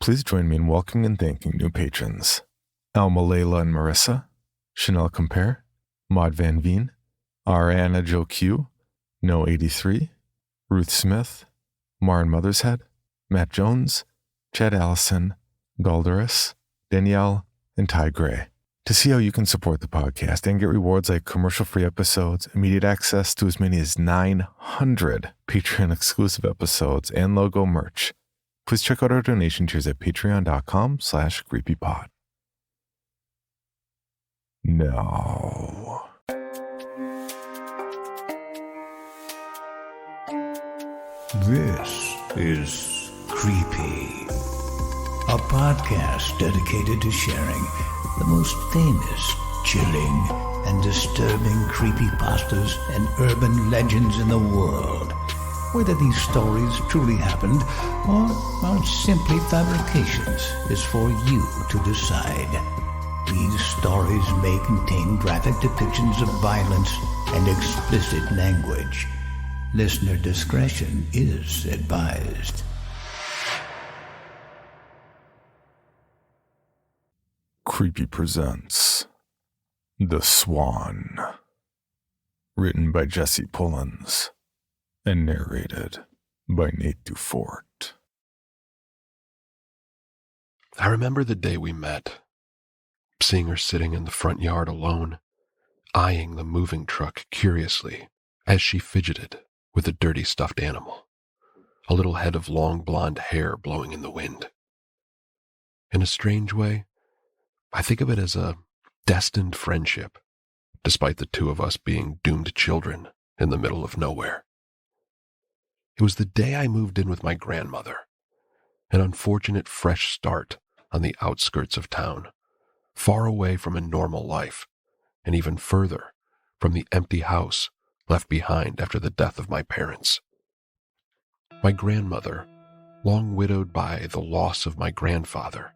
Please join me in welcoming and thanking new patrons. Alma Layla and Marissa, Chanel Compare, Maud Van Veen, Ariana Joe Q, No 83, Ruth Smith, Maren Mothershead, Matt Jones, Chad Allison, Galderus, Danielle, and Ty Gray. To see how you can support the podcast and get rewards like commercial-free episodes, immediate access to as many as 900 Patreon-exclusive episodes, and logo merch, please check out our donation tiers at patreon.com/creepypod. Now, this is Creepy, a podcast dedicated to sharing the most famous, chilling, and disturbing creepypastas and urban legends in the world. Whether these stories truly happened or are simply fabrications is for you to decide. These stories may contain graphic depictions of violence and explicit language. Listener discretion is advised. Creepy presents The Swan, written by Jesse Pullins and narrated by Nate Dufort. I remember the day we met, seeing her sitting in the front yard alone, eyeing the moving truck curiously as she fidgeted with a dirty stuffed animal, a little head of long blonde hair blowing in the wind. In a strange way, I think of it as a destined friendship, despite the two of us being doomed children in the middle of nowhere. It was the day I moved in with my grandmother, an unfortunate fresh start on the outskirts of town, far away from a normal life, and even further from the empty house left behind after the death of my parents. My grandmother, long widowed by the loss of my grandfather,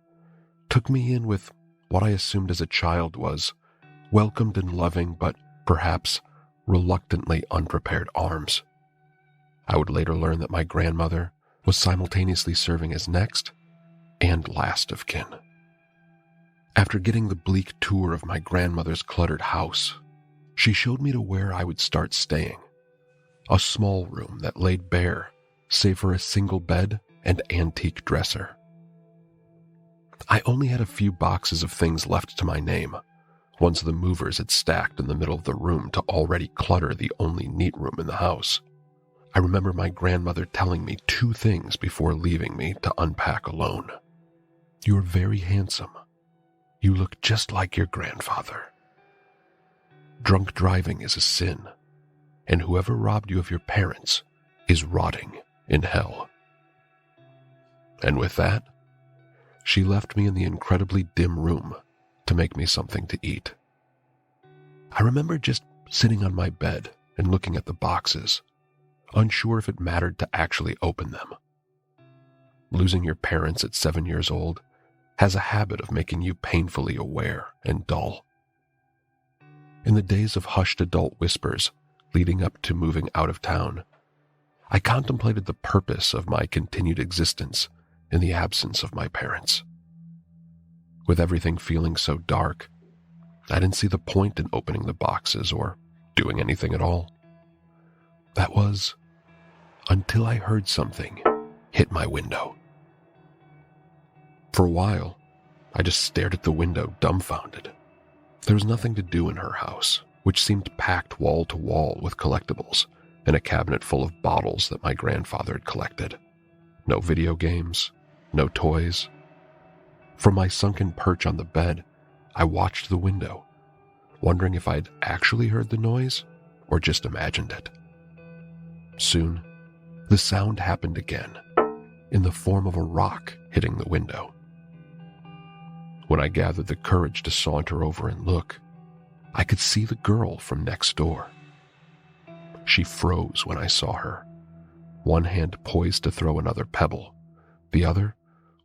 took me in with what I assumed as a child was welcomed and loving, but perhaps reluctantly unprepared arms. I would later learn that my grandmother was simultaneously serving as next and last of kin. After getting the bleak tour of my grandmother's cluttered house, she showed me to where I would start staying, a small room that laid bare save for a single bed and antique dresser. I only had a few boxes of things left to my name, ones the movers had stacked in the middle of the room to already clutter the only neat room in the house. I remember my grandmother telling me two things before leaving me to unpack alone. "You're very handsome. You look just like your grandfather. Drunk driving is a sin, and whoever robbed you of your parents is rotting in hell." And with that, she left me in the incredibly dim room to make me something to eat. I remember just sitting on my bed and looking at the boxes, unsure if it mattered to actually open them. Losing your parents at 7 years old has a habit of making you painfully aware and dull. In the days of hushed adult whispers leading up to moving out of town, I contemplated the purpose of my continued existence in the absence of my parents. With everything feeling so dark, I didn't see the point in opening the boxes or doing anything at all. That was until I heard something hit my window. For a while, I just stared at the window dumbfounded. There was nothing to do in her house, which seemed packed wall to wall with collectibles and a cabinet full of bottles that my grandfather had collected. No video games, no toys. From my sunken perch on the bed, I watched the window, wondering if I'd actually heard the noise or just imagined it. Soon, the sound happened again, in the form of a rock hitting the window. When I gathered the courage to saunter over and look, I could see the girl from next door. She froze when I saw her, one hand poised to throw another pebble, the other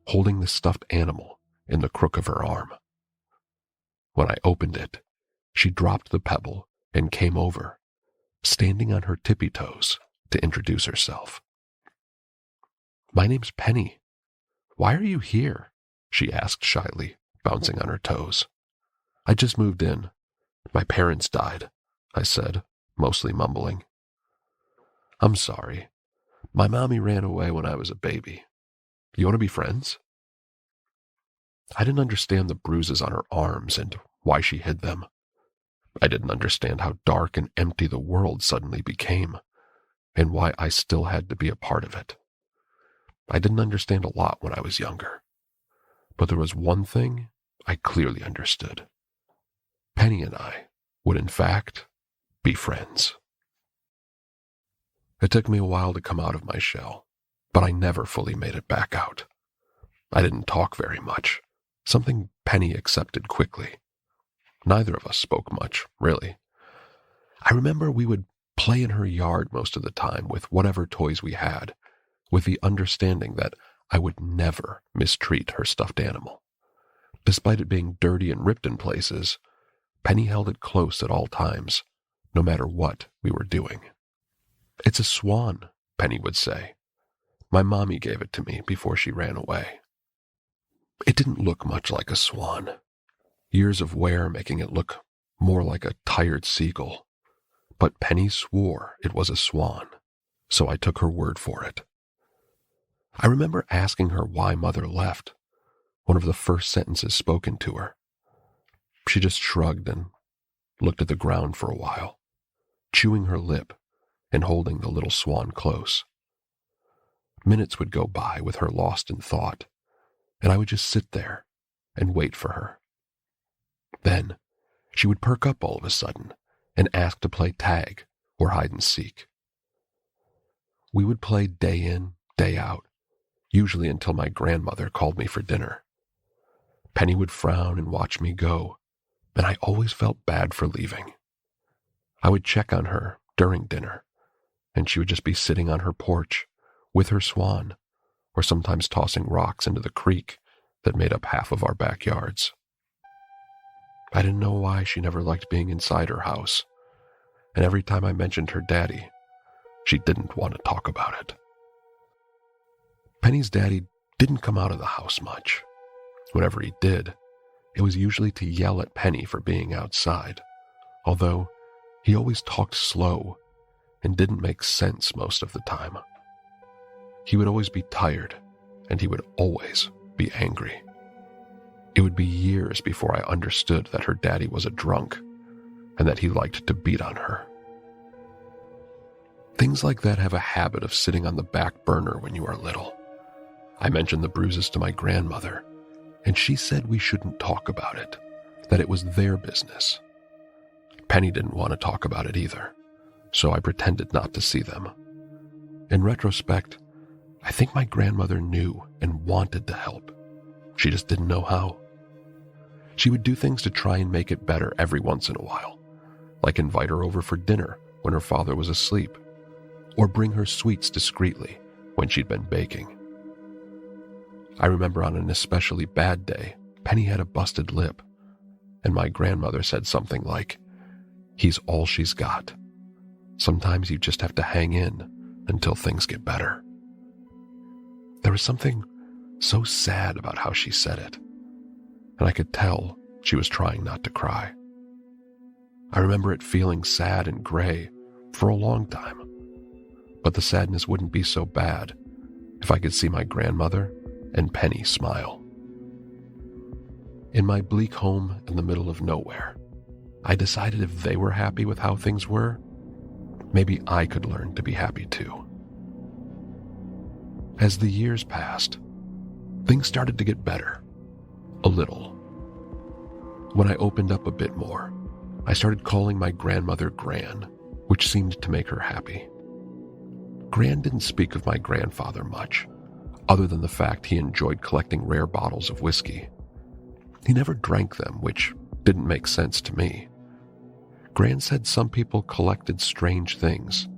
holding the stuffed animal in the crook of her arm. When I opened it, she dropped the pebble and came over, standing on her tippy toes to introduce herself. "My name's Penny. "Why are you here?" she asked shyly, bouncing on her toes. "I just moved in. My parents died," I said, mostly mumbling. "I'm sorry. My mommy ran away when I was a baby. You want to be friends?" I didn't understand the bruises on her arms and why she hid them. I didn't understand how dark and empty the world suddenly became, and why I still had to be a part of it. I didn't understand a lot when I was younger, but there was one thing I clearly understood. Penny and I would, in fact, be friends. It took me a while to come out of my shell, but I never fully made it back out. I didn't talk very much, something Penny accepted quickly. Neither of us spoke much, really. I remember we would play in her yard most of the time with whatever toys we had, with the understanding that I would never mistreat her stuffed animal. Despite it being dirty and ripped in places, Penny held it close at all times, no matter what we were doing. "It's a swan," Penny would say. "My mommy gave it to me before she ran away." It didn't look much like a swan, years of wear making it look more like a tired seagull. But Penny swore it was a swan, so I took her word for it. I remember asking her why Mother left, one of the first sentences spoken to her. She just shrugged and looked at the ground for a while, chewing her lip and holding the little swan close. Minutes would go by with her lost in thought, and I would just sit there and wait for her. Then she would perk up all of a sudden and ask to play tag or hide and seek. We would play day in, day out, usually until my grandmother called me for dinner. Penny would frown and watch me go, and I always felt bad for leaving. I would check on her during dinner, and she would just be sitting on her porch with her swan, or sometimes tossing rocks into the creek that made up half of our backyards. I didn't know why she never liked being inside her house, and every time I mentioned her daddy, she didn't want to talk about it. Penny's daddy didn't come out of the house much. Whenever he did, it was usually to yell at Penny for being outside, although he always talked slow and didn't make sense most of the time. He would always be tired, and he would always be angry. It would be years before I understood that her daddy was a drunk and that he liked to beat on her. Things like that have a habit of sitting on the back burner when you are little. I mentioned the bruises to my grandmother, and she said we shouldn't talk about it, that it was their business. Penny didn't want to talk about it either, so I pretended not to see them. In retrospect, I think my grandmother knew and wanted to help. She just didn't know how. She would do things to try and make it better every once in a while, like invite her over for dinner when her father was asleep, or bring her sweets discreetly when she'd been baking. I remember on an especially bad day, Penny had a busted lip, and my grandmother said something like, "He's all she's got. Sometimes you just have to hang in until things get better." There was something so sad about how she said it, and I could tell she was trying not to cry. I remember it feeling sad and gray for a long time, but the sadness wouldn't be so bad if I could see my grandmother and Penny smile. In my bleak home in the middle of nowhere, I decided if they were happy with how things were, maybe I could learn to be happy too. As the years passed, things started to get better. A little. When I opened up a bit more, I started calling my grandmother Gran, which seemed to make her happy. Gran didn't speak of my grandfather much, other than the fact he enjoyed collecting rare bottles of whiskey. He never drank them, which didn't make sense to me. Gran said some people collected strange things,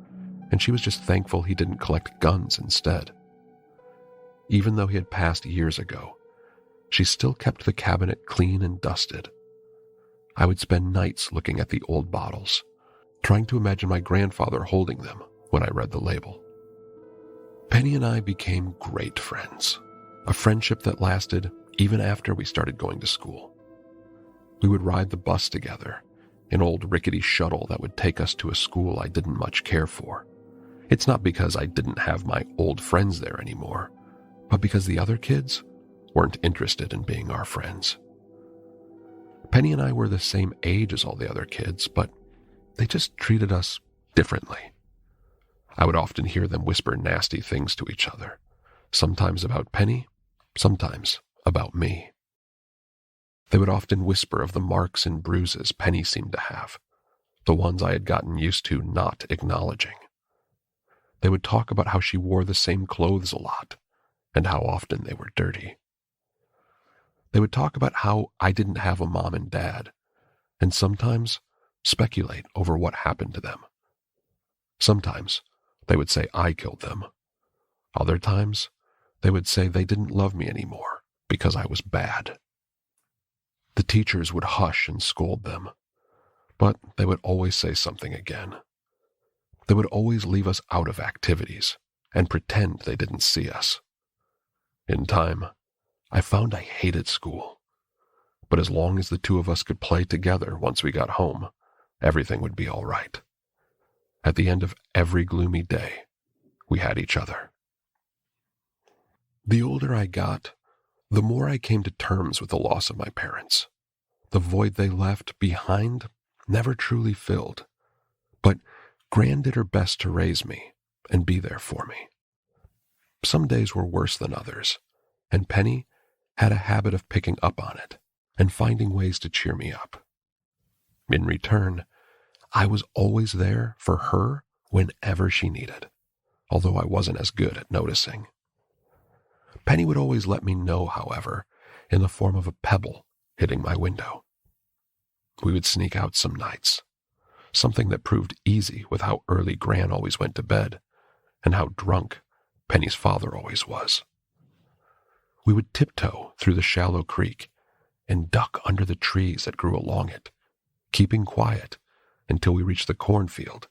and she was just thankful he didn't collect guns instead. Even though he had passed years ago, she still kept the cabinet clean and dusted. I would spend nights looking at the old bottles, trying to imagine my grandfather holding them when I read the label. Penny and I became great friends. a friendship that lasted even after we started going to school. We would ride the bus together, an old rickety shuttle that would take us to a school I didn't much care for. It's not because I didn't have my old friends there anymore, but because the other kids weren't interested in being our friends. Penny and I were the same age as all the other kids, but they just treated us differently. I would often hear them whisper nasty things to each other, sometimes about Penny, sometimes about me. They would often whisper of the marks and bruises Penny seemed to have, the ones I had gotten used to not acknowledging. They would talk about how she wore the same clothes a lot, and how often they were dirty. They would talk about how I didn't have a mom and dad, and sometimes speculate over what happened to them. Sometimes they would say I killed them. Other times, they would say they didn't love me anymore because I was bad. The teachers would hush and scold them, but they would always say something again. They would always leave us out of activities and pretend they didn't see us. In time, I found I hated school, but as long as the two of us could play together once we got home, everything would be all right. At the end of every gloomy day, we had each other. The older I got, the more I came to terms with the loss of my parents. The void they left behind never truly filled, but Gran did her best to raise me and be there for me. Some days were worse than others, and Penny had a habit of picking up on it and finding ways to cheer me up. In return, I was always there for her whenever she needed, although I wasn't as good at noticing. Penny would always let me know, however, in the form of a pebble hitting my window. We would sneak out some nights, something that proved easy with how early Gran always went to bed and how drunk Penny's father always was. We would tiptoe through the shallow creek and duck under the trees that grew along it, keeping quiet until we reached the cornfield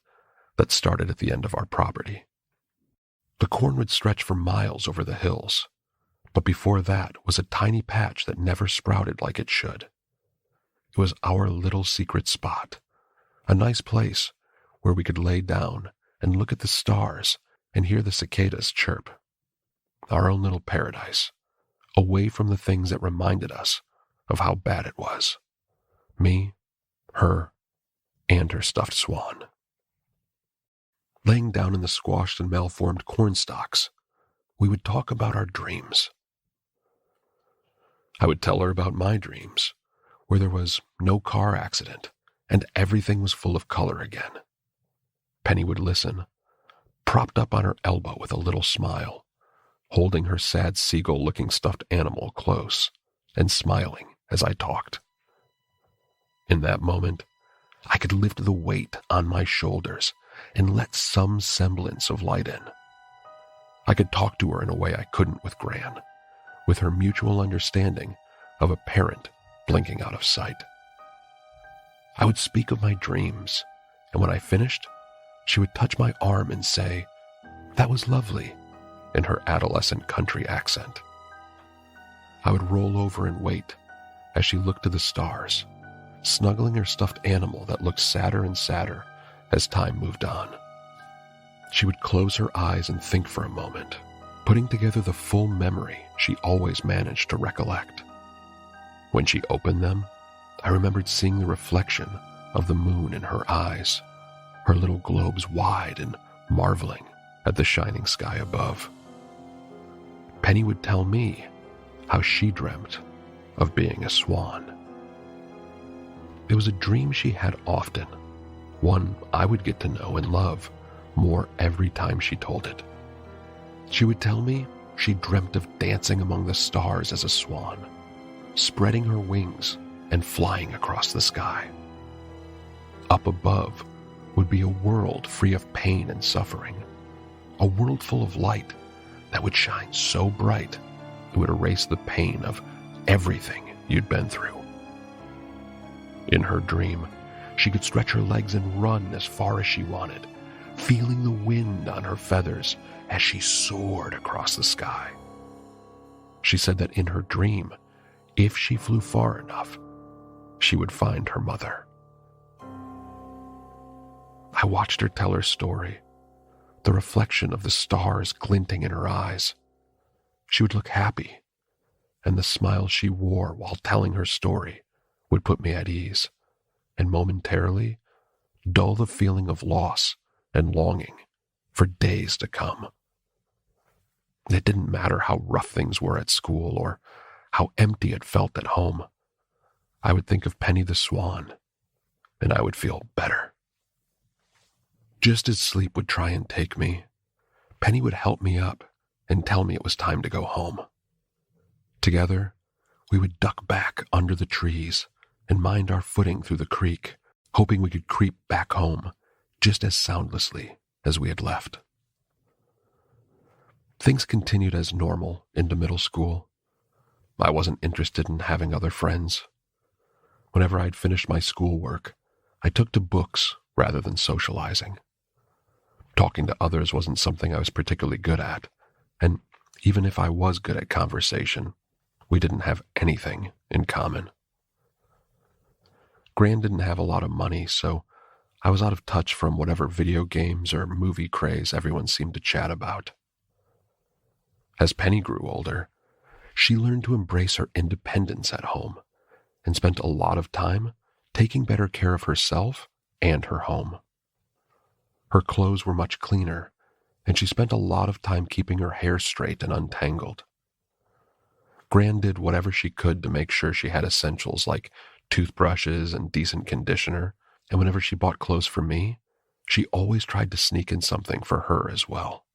that started at the end of our property. The corn would stretch for miles over the hills, but before that was a tiny patch that never sprouted like it should. It was our little secret spot, a nice place where we could lay down and look at the stars and hear the cicadas chirp. Our own little paradise, away from the things that reminded us of how bad it was. Me, her, and her stuffed swan. Laying down in the squashed and malformed corn stalks, we would talk about our dreams. I would tell her about my dreams, where there was no car accident and everything was full of color again. Penny would listen, propped up on her elbow with a little smile, holding her sad seagull-looking stuffed animal close and smiling as I talked. In that moment, I could lift the weight on my shoulders and let some semblance of light in. I could talk to her in a way I couldn't with Gran, with her mutual understanding of a parent blinking out of sight. I would speak of my dreams, and when I finished, she would touch my arm and say, "That was lovely," in her adolescent country accent. I would roll over and wait as she looked to the stars, snuggling her stuffed animal that looked sadder and sadder as time moved on. She would close her eyes and think for a moment, putting together the full memory she always managed to recollect. When she opened them, I remembered seeing the reflection of the moon in her eyes, her little globes wide and marveling at the shining sky above. Penny would tell me how she dreamt of being a swan. It was a dream she had often, one I would get to know and love more every time she told it. She would tell me she dreamt of dancing among the stars as a swan, spreading her wings and flying across the sky. Up above would be a world free of pain and suffering, a world full of light that would shine so bright it would erase the pain of everything you'd been through. In her dream, she could stretch her legs and run as far as she wanted, feeling the wind on her feathers as she soared across the sky. She said that in her dream, if she flew far enough, she would find her mother. I watched her tell her story, the reflection of the stars glinting in her eyes. She would look happy, and the smile she wore while telling her story would put me at ease, and momentarily dull the feeling of loss and longing for days to come. It didn't matter how rough things were at school or how empty it felt at home. I would think of Penny the Swan, and I would feel better. Just as sleep would try and take me, Penny would help me up and tell me it was time to go home. Together, we would duck back under the trees and mind our footing through the creek, hoping we could creep back home just as soundlessly as we had left. Things continued as normal into middle school. I wasn't interested in having other friends. Whenever I'd finished my schoolwork, I took to books rather than socializing. Talking to others wasn't something I was particularly good at, and even if I was good at conversation, we didn't have anything in common. Gran didn't have a lot of money, so I was out of touch from whatever video games or movie craze everyone seemed to chat about. As Penny grew older, she learned to embrace her independence at home and spent a lot of time taking better care of herself and her home. Her clothes were much cleaner, and she spent a lot of time keeping her hair straight and untangled. Gran did whatever she could to make sure she had essentials like toothbrushes and decent conditioner, and whenever she bought clothes for me, she always tried to sneak in something for her as well.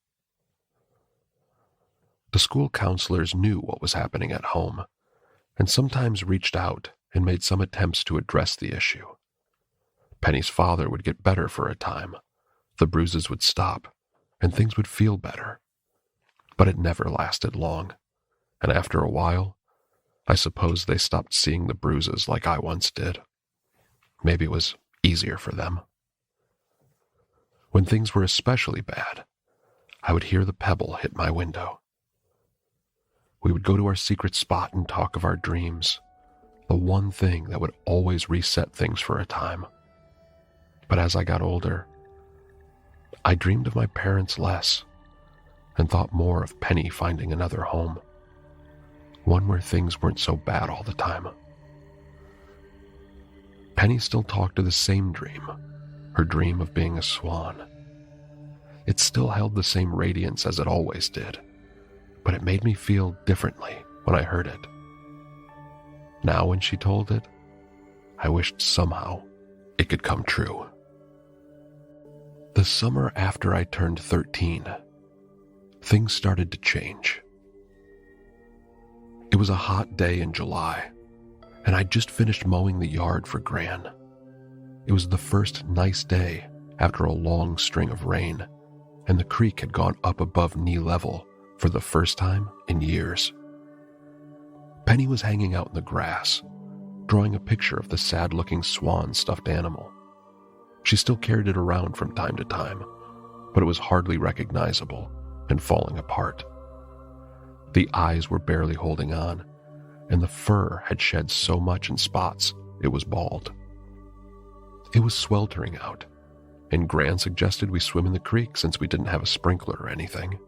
The school counselors knew what was happening at home, and sometimes reached out and made some attempts to address the issue. Penny's father would get better for a time, the bruises would stop, and things would feel better. But it never lasted long, and after a while, I suppose they stopped seeing the bruises like I once did. Maybe it was easier for them. When things were especially bad, I would hear the pebble hit my window. We would go to our secret spot and talk of our dreams, the one thing that would always reset things for a time. But as I got older, I dreamed of my parents less and thought more of Penny finding another home, one where things weren't so bad all the time. Penny still talked to the same dream, her dream of being a swan. It still held the same radiance as it always did, but it made me feel differently when I heard it. Now when she told it, I wished somehow it could come true. The summer after I turned 13, things started to change. It was a hot day in July, and I'd just finished mowing the yard for Gran. It was the first nice day after a long string of rain, and the creek had gone up above knee level for the first time in years. Penny was hanging out in the grass, drawing a picture of the sad-looking swan stuffed animal. She still carried it around from time to time, but it was hardly recognizable and falling apart. The eyes were barely holding on, and the fur had shed so much in spots it was bald. It was sweltering out, and Gran suggested we swim in the creek since we didn't have a sprinkler or anything.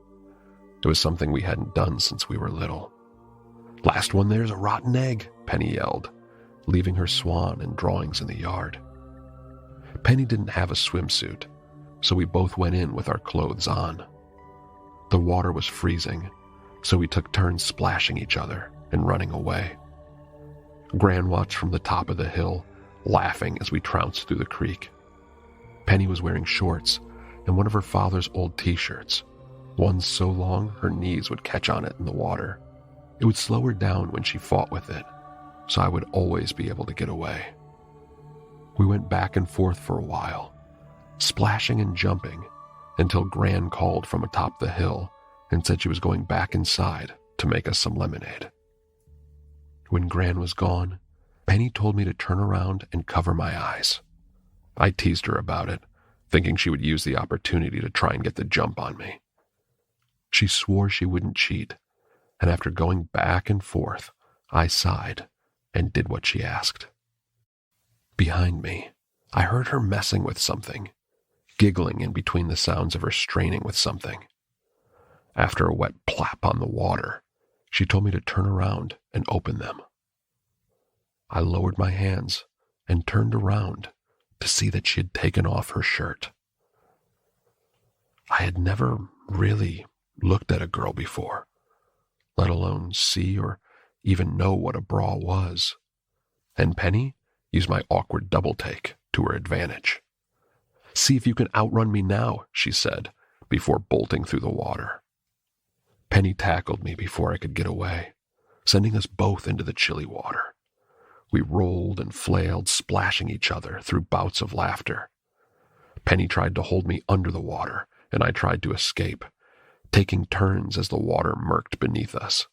It was something we hadn't done since we were little. "Last one there's a rotten egg," Penny yelled, leaving her swan and drawings in the yard. Penny didn't have a swimsuit, so we both went in with our clothes on. The water was freezing, so we took turns splashing each other and running away. Gran watched from the top of the hill, laughing as we trounced through the creek. Penny was wearing shorts and one of her father's old t-shirts, one so long her knees would catch on it in the water. It would slow her down when she fought with it, so I would always be able to get away. We went back and forth for a while, splashing and jumping, until Gran called from atop the hill and said she was going back inside to make us some lemonade. When Gran was gone, Penny told me to turn around and cover my eyes. I teased her about it, thinking she would use the opportunity to try and get the jump on me. She swore she wouldn't cheat, and after going back and forth, I sighed and did what she asked. Behind me, I heard her messing with something, giggling in between the sounds of her straining with something. After a wet plop on the water, she told me to turn around and open them. I lowered my hands and turned around to see that she had taken off her shirt. I had never really looked at a girl before, let alone see or even know what a bra was. And Penny used my awkward double take to her advantage. "See if you can outrun me now," she said, before bolting through the water. Penny tackled me before I could get away, sending us both into the chilly water. We rolled and flailed, splashing each other through bouts of laughter. Penny tried to hold me under the water, and I tried to escape, taking turns as the water murked beneath us.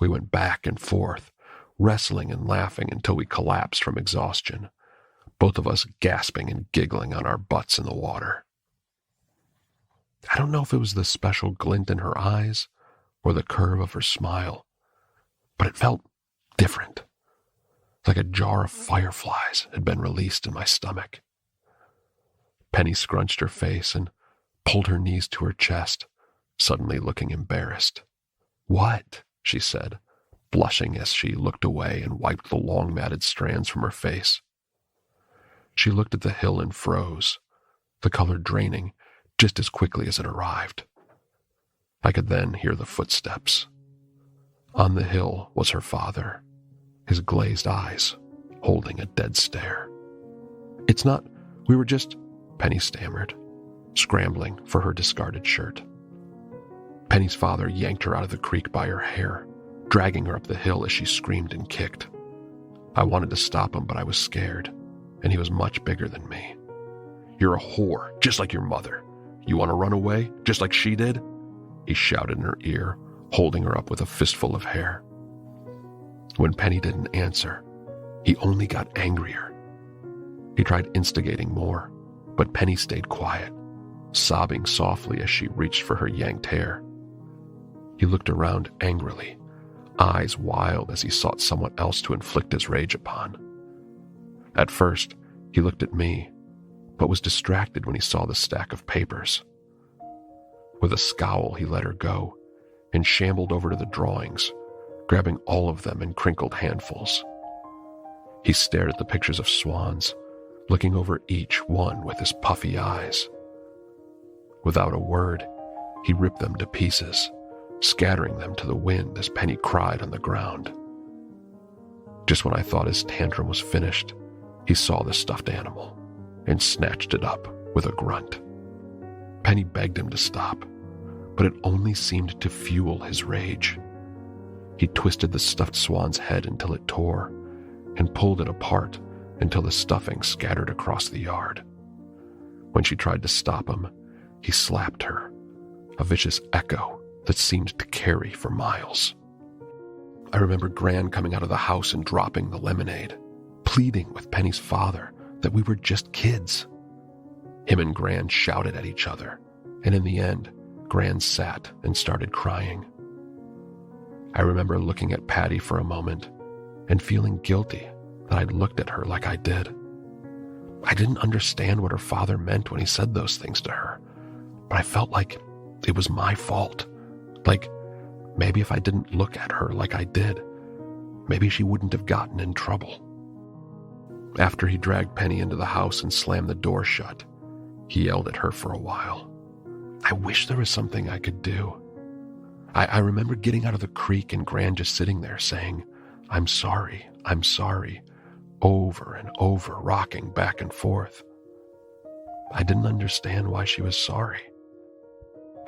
We went back and forth, wrestling and laughing until we collapsed from exhaustion, both of us gasping and giggling on our butts in the water. I don't know if it was the special glint in her eyes or the curve of her smile, but it felt different, like a jar of fireflies had been released in my stomach. Penny scrunched her face and pulled her knees to her chest, suddenly looking embarrassed. "What?" she said, blushing as she looked away and wiped the long matted strands from her face. She looked at the hill and froze, the color draining just as quickly as it arrived. I could then hear the footsteps. On the hill was her father, his glazed eyes holding a dead stare. We were just," Penny stammered, scrambling for her discarded shirt. Penny's father yanked her out of the creek by her hair, dragging her up the hill as she screamed and kicked. I wanted to stop him, but I was scared, and he was much bigger than me. "You're a whore, just like your mother. You want to run away, just like she did?" he shouted in her ear, holding her up with a fistful of hair. When Penny didn't answer, he only got angrier. He tried instigating more, but Penny stayed quiet, sobbing softly as she reached for her yanked hair. He looked around angrily, eyes wild as he sought someone else to inflict his rage upon. At first, he looked at me, but was distracted when he saw the stack of papers. With a scowl, he let her go and shambled over to the drawings, grabbing all of them in crinkled handfuls. He stared at the pictures of swans, looking over each one with his puffy eyes. Without a word, he ripped them to pieces, scattering them to the wind as Penny cried on the ground. Just when I thought his tantrum was finished, he saw the stuffed animal and snatched it up with a grunt. Penny begged him to stop, but it only seemed to fuel his rage. He twisted the stuffed swan's head until it tore, and pulled it apart until the stuffing scattered across the yard. When she tried to stop him, he slapped her, a vicious echo that seemed to carry for miles. I remember Gran coming out of the house and dropping the lemonade, pleading with Penny's father that we were just kids. Him and Gran shouted at each other, and in the end, Gran sat and started crying. I remember looking at Patty for a moment and feeling guilty that I'd looked at her like I did. I didn't understand what her father meant when he said those things to her, but I felt like it was my fault. Like, maybe if I didn't look at her like I did, maybe she wouldn't have gotten in trouble. After he dragged Penny into the house and slammed the door shut, he yelled at her for a while. I wish there was something I could do. I remember getting out of the creek and Gran just sitting there saying, I'm sorry, over and over, rocking back and forth. I didn't understand why she was sorry.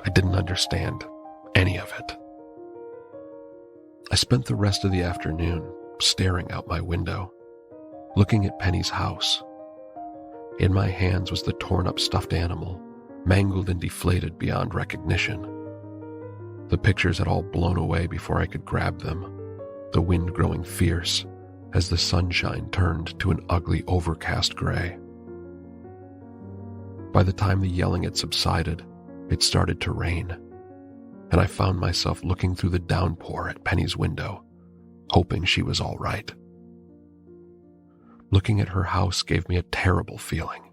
I didn't understand any of it. I spent the rest of the afternoon staring out my window, looking at Penny's house. In my hands was the torn-up stuffed animal, mangled and deflated beyond recognition. The pictures had all blown away before I could grab them, the wind growing fierce as the sunshine turned to an ugly overcast gray. By the time the yelling had subsided, it started to rain. and I found myself looking through the downpour at Penny's window, hoping she was all right. Looking at her house gave me a terrible feeling,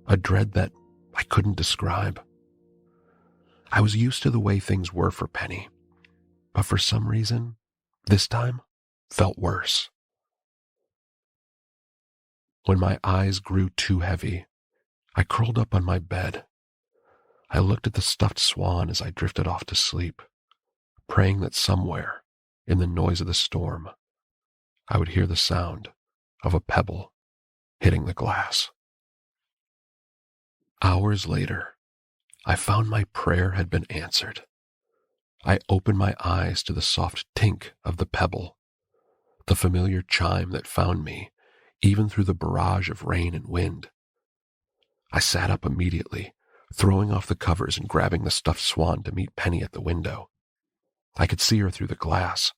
a dread that I couldn't describe. I was used to the way things were for Penny, but for some reason, this time felt worse. When my eyes grew too heavy, I curled up on my bed. I looked at the stuffed swan as I drifted off to sleep, praying that somewhere, in the noise of the storm, I would hear the sound of a pebble hitting the glass. Hours later, I found my prayer had been answered. I opened my eyes to the soft tink of the pebble, the familiar chime that found me even through the barrage of rain and wind. I sat up immediately, throwing off the covers and grabbing the stuffed swan to meet Penny at the window. I could see her through the glass,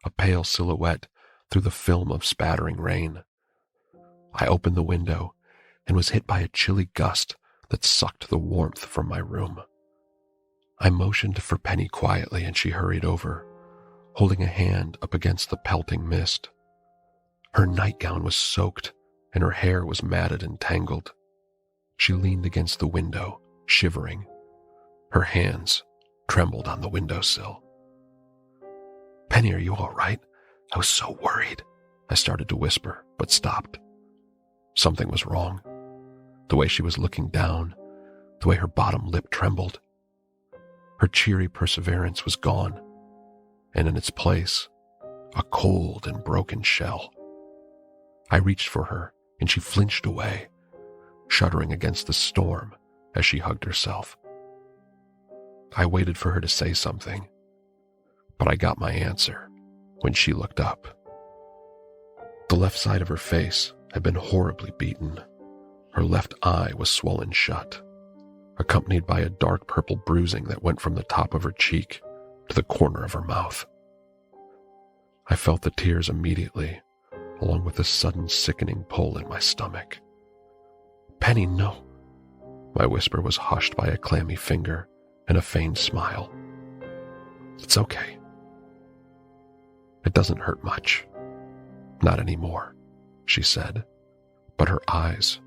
a pale silhouette through the film of spattering rain. I opened the window and was hit by a chilly gust that sucked the warmth from my room. I motioned for Penny quietly and she hurried over, holding a hand up against the pelting mist. Her nightgown was soaked and her hair was matted and tangled. She leaned against the window, shivering. Her hands trembled on the windowsill. "Penny, are you all right? I was so worried," I started to whisper, but stopped. Something was wrong. The way she was looking down, the way her bottom lip trembled. Her cheery perseverance was gone, and in its place, a cold and broken shell. I reached for her, and she flinched away, shuddering against the storm as she hugged herself. I waited for her to say something, but I got my answer when she looked up. The left side of her face had been horribly beaten. Her left eye was swollen shut, accompanied by a dark purple bruising that went from the top of her cheek to the corner of her mouth. I felt the tears immediately, along with a sudden sickening pull in my stomach. "Penny, no." My whisper was hushed by a clammy finger and a feigned smile. "It's okay. It doesn't hurt much. Not anymore," she said, but her eyes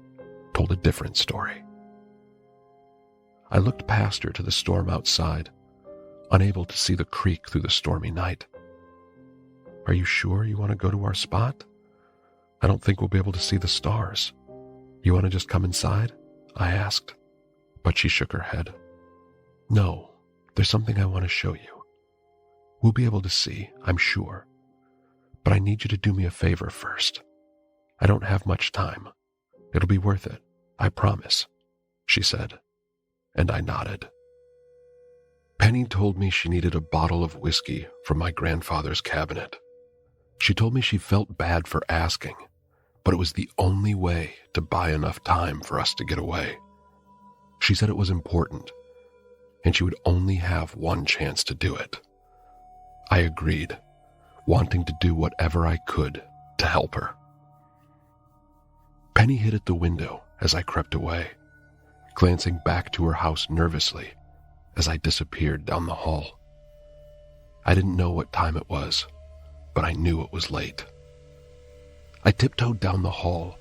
told a different story. I looked past her to the storm outside, unable to see the creek through the stormy night. "Are you sure you want to go to our spot? I don't think we'll be able to see the stars. You want to just come inside?" I asked, but she shook her head. "No, there's something I want to show you. We'll be able to see, I'm sure. But I need you to do me a favor first. I don't have much time. It'll be worth it, I promise," she said, and I nodded. Penny told me she needed a bottle of whiskey from my grandfather's cabinet. She told me she felt bad for asking, but it was the only way to buy enough time for us to get away. She said it was important, and she would only have one chance to do it. I agreed, wanting to do whatever I could to help her. Penny hid at the window as I crept away, glancing back to her house nervously as I disappeared down the hall. I didn't know what time it was, but I knew it was late. I tiptoed down the hall,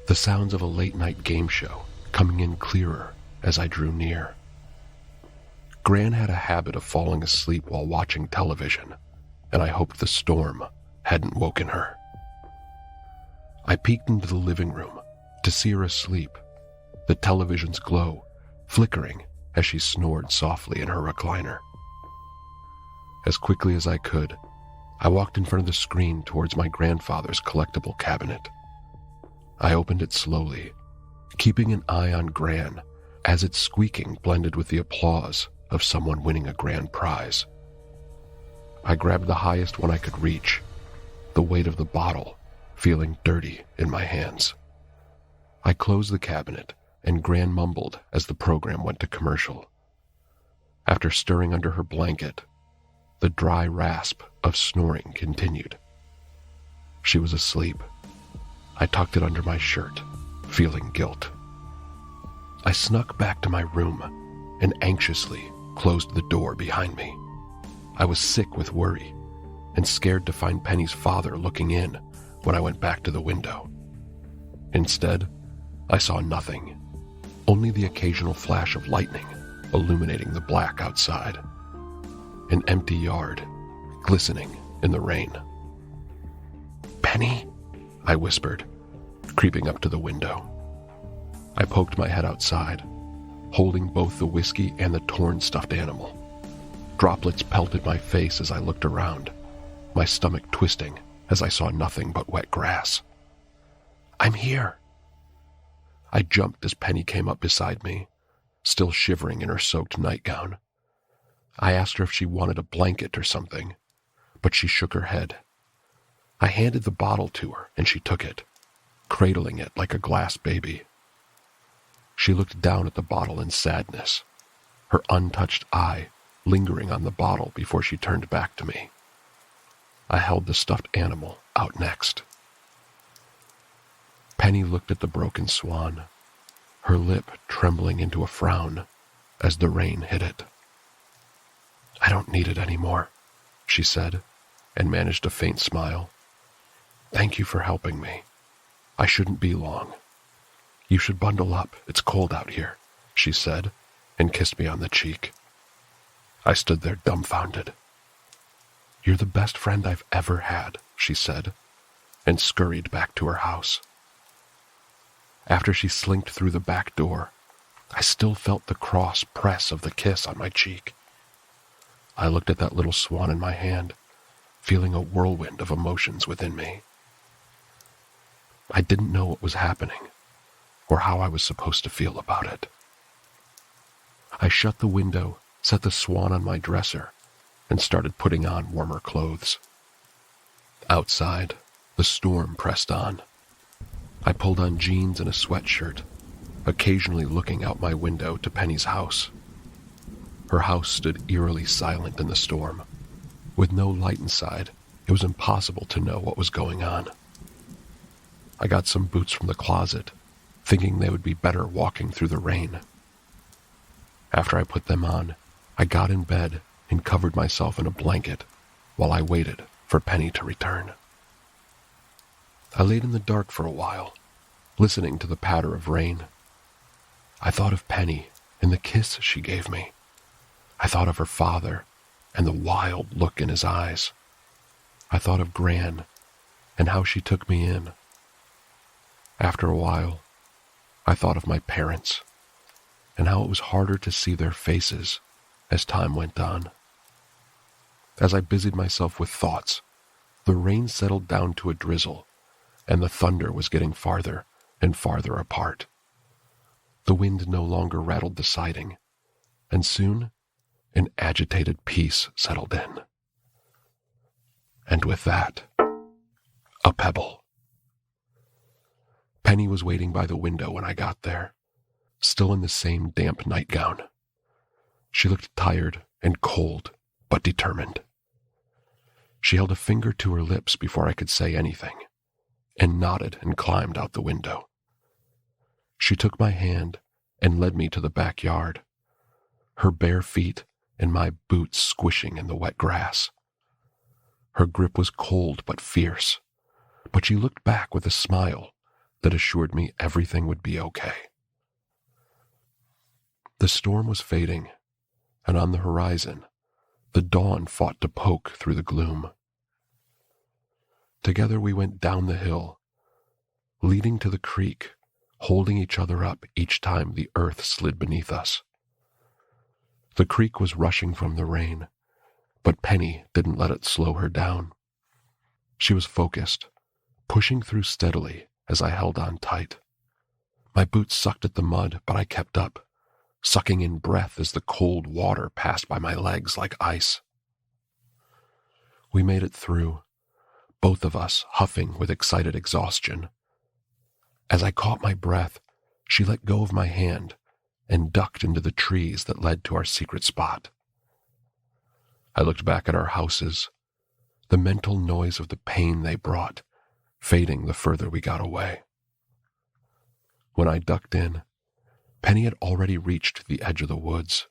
the sounds of a late-night game show coming in clearer as I drew near. Gran had a habit of falling asleep while watching television, and I hoped the storm hadn't woken her. I peeked into the living room to see her asleep, the television's glow flickering as she snored softly in her recliner. As quickly as I could, I walked in front of the screen towards my grandfather's collectible cabinet. I opened it slowly, keeping an eye on Gran as its squeaking blended with the applause of someone winning a grand prize. I grabbed the highest one I could reach, the weight of the bottle feeling dirty in my hands. I closed the cabinet, and Gran mumbled as the program went to commercial. After stirring under her blanket, the dry rasp of snoring continued. She was asleep. I tucked it under my shirt, feeling guilt. I snuck back to my room and anxiously closed the door behind me. I was sick with worry and scared to find Penny's father looking in when I went back to the window. Instead, I saw nothing, only the occasional flash of lightning illuminating the black outside. An empty yard, glistening in the rain. "Penny?" I whispered, creeping up to the window. I poked my head outside, holding both the whiskey and the torn stuffed animal. Droplets pelted my face as I looked around, my stomach twisting as I saw nothing but wet grass. "I'm here." I jumped as Penny came up beside me, still shivering in her soaked nightgown. I asked her if she wanted a blanket or something, but she shook her head. I handed the bottle to her, and she took it, cradling it like a glass baby. She looked down at the bottle in sadness, her untouched eye lingering on the bottle before she turned back to me. I held the stuffed animal out next. Penny looked at the broken swan, her lip trembling into a frown as the rain hit it. "I don't need it anymore," she said, and managed a faint smile. "Thank you for helping me. I shouldn't be long. You should bundle up. It's cold out here," she said, and kissed me on the cheek. I stood there dumbfounded. "You're the best friend I've ever had," she said, and scurried back to her house. After she slinked through the back door, I still felt the cross press of the kiss on my cheek. I looked at that little swan in my hand, feeling a whirlwind of emotions within me. I didn't know what was happening, or how I was supposed to feel about it. I shut the window, set the swan on my dresser, and started putting on warmer clothes. Outside, the storm pressed on. I pulled on jeans and a sweatshirt, occasionally looking out my window to Penny's house. Her house stood eerily silent in the storm. With no light inside, it was impossible to know what was going on. I got some boots from the closet, thinking they would be better walking through the rain. After I put them on, I got in bed and covered myself in a blanket while I waited for Penny to return. I laid in the dark for a while, listening to the patter of rain. I thought of Penny and the kiss she gave me. I thought of her father and the wild look in his eyes. I thought of Gran and how she took me in. After a while, I thought of my parents and how it was harder to see their faces as time went on. As I busied myself with thoughts, the rain settled down to a drizzle, and the thunder was getting farther and farther apart. The wind no longer rattled the siding, and soon an agitated peace settled in. And with that, a pebble. Penny was waiting by the window when I got there, still in the same damp nightgown. She looked tired and cold, but determined. She held a finger to her lips before I could say anything, and nodded and climbed out the window. She took my hand and led me to the backyard, her bare feet and my boots squishing in the wet grass. Her grip was cold but fierce, but she looked back with a smile that assured me everything would be okay. The storm was fading, and on the horizon, the dawn fought to poke through the gloom. Together we went down the hill, leading to the creek, holding each other up each time the earth slid beneath us. The creek was rushing from the rain, but Penny didn't let it slow her down. She was focused, pushing through steadily as I held on tight. My boots sucked at the mud, but I kept up, sucking in breath as the cold water passed by my legs like ice. We made it through, both of us huffing with excited exhaustion. As I caught my breath, she let go of my hand and ducked into the trees that led to our secret spot. I looked back at our houses, the mental noise of the pain they brought, fading the further we got away. When I ducked in, Penny had already reached the edge of the woods.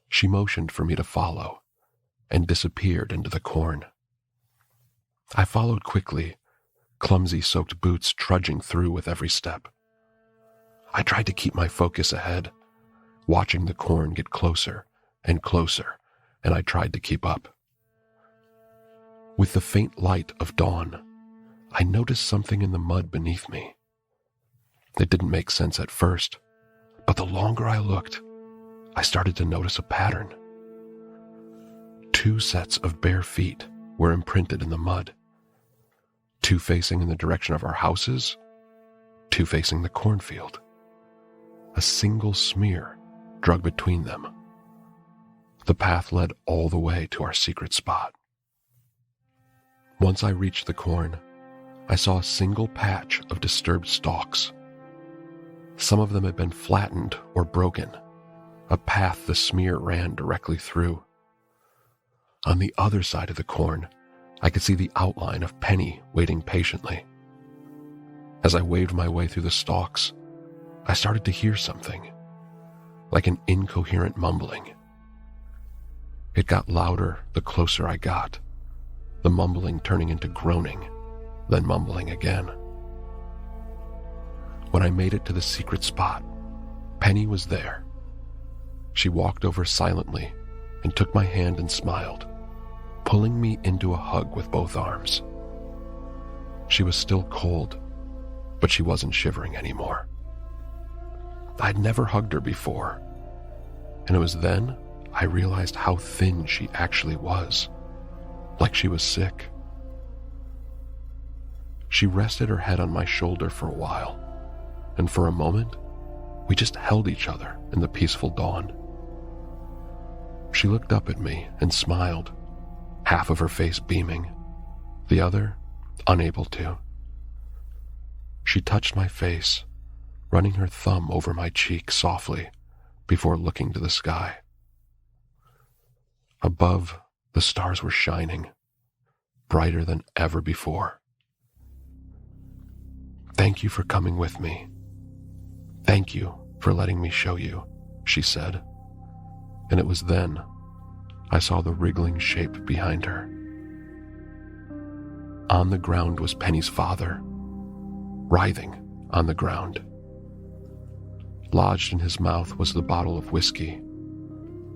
She motioned for me to follow, and disappeared into the corn. I followed quickly, clumsy soaked boots trudging through with every step. I tried to keep my focus ahead, watching the corn get closer and closer, and I tried to keep up. With the faint light of dawn, I noticed something in the mud beneath me. It didn't make sense at first, but the longer I looked, I started to notice a pattern. 2 sets of bare feet were imprinted in the mud, 2 facing in the direction of our houses, 2 facing the cornfield. A single smear drug between them. The path led all the way to our secret spot. Once I reached the corn, I saw a single patch of disturbed stalks. Some of them had been flattened or broken, a path the smear ran directly through. On the other side of the corn, I could see the outline of Penny waiting patiently. As I waved my way through the stalks, I started to hear something, like an incoherent mumbling. It got louder the closer I got, the mumbling turning into groaning, then mumbling again. When I made it to the secret spot, Penny was there. She walked over silently and took my hand and smiled, pulling me into a hug with both arms. She was still cold, but she wasn't shivering anymore. I'd never hugged her before, and it was then I realized how thin she actually was, like she was sick. She rested her head on my shoulder for a while, and for a moment, we just held each other in the peaceful dawn. She looked up at me and smiled, half of her face beaming, the other unable to. She touched my face, running her thumb over my cheek softly before looking to the sky. Above, the stars were shining, brighter than ever before. "Thank you for coming with me. Thank you for letting me show you," she said. And it was then I saw the wriggling shape behind her. On the ground was Penny's father, writhing on the ground. Lodged in his mouth was the bottle of whiskey,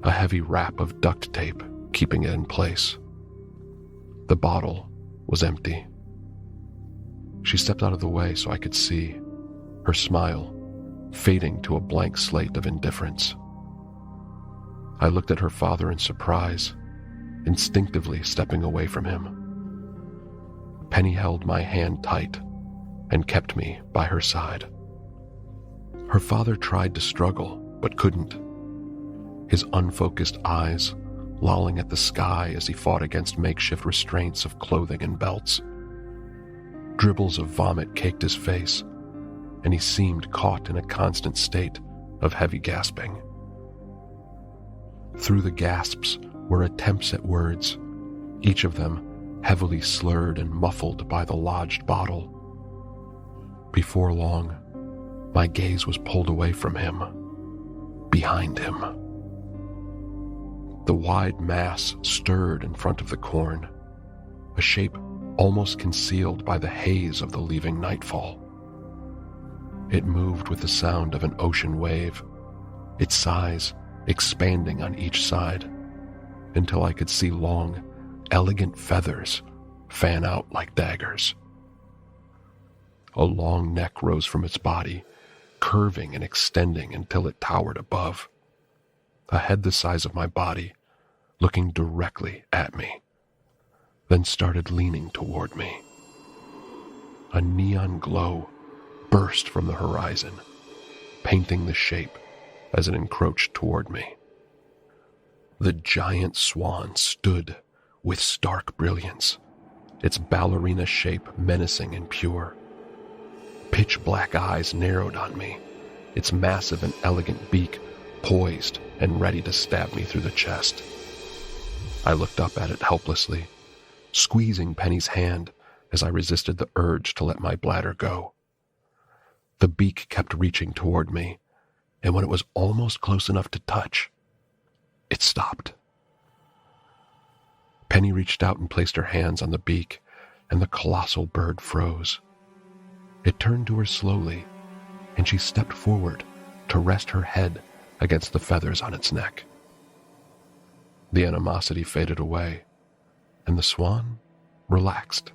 a heavy wrap of duct tape keeping it in place. The bottle was empty. She stepped out of the way so I could see, her smile fading to a blank slate of indifference. I looked at her father in surprise, instinctively stepping away from him. Penny held my hand tight and kept me by her side. Her father tried to struggle, but couldn't, his unfocused eyes lolling at the sky as he fought against makeshift restraints of clothing and belts. Dribbles of vomit caked his face, and he seemed caught in a constant state of heavy gasping. Through the gasps were attempts at words, each of them heavily slurred and muffled by the lodged bottle. Before long, my gaze was pulled away from him, behind him. The wide mass stirred in front of the corn, a shape almost concealed by the haze of the leaving nightfall. It moved with the sound of an ocean wave, its size expanding on each side, until I could see long, elegant feathers fan out like daggers. A long neck rose from its body, curving and extending until it towered above. A head the size of my body, looking directly at me, then started leaning toward me. A neon glow burst from the horizon, painting the shape as it encroached toward me. The giant swan stood with stark brilliance, its ballerina shape menacing and pure. Pitch black eyes narrowed on me, its massive and elegant beak poised and ready to stab me through the chest. I looked up at it helplessly, squeezing Penny's hand as I resisted the urge to let my bladder go. The beak kept reaching toward me, and when it was almost close enough to touch, it stopped. Penny reached out and placed her hands on the beak, and the colossal bird froze. It turned to her slowly, and she stepped forward to rest her head against the feathers on its neck. The animosity faded away, and the swan relaxed.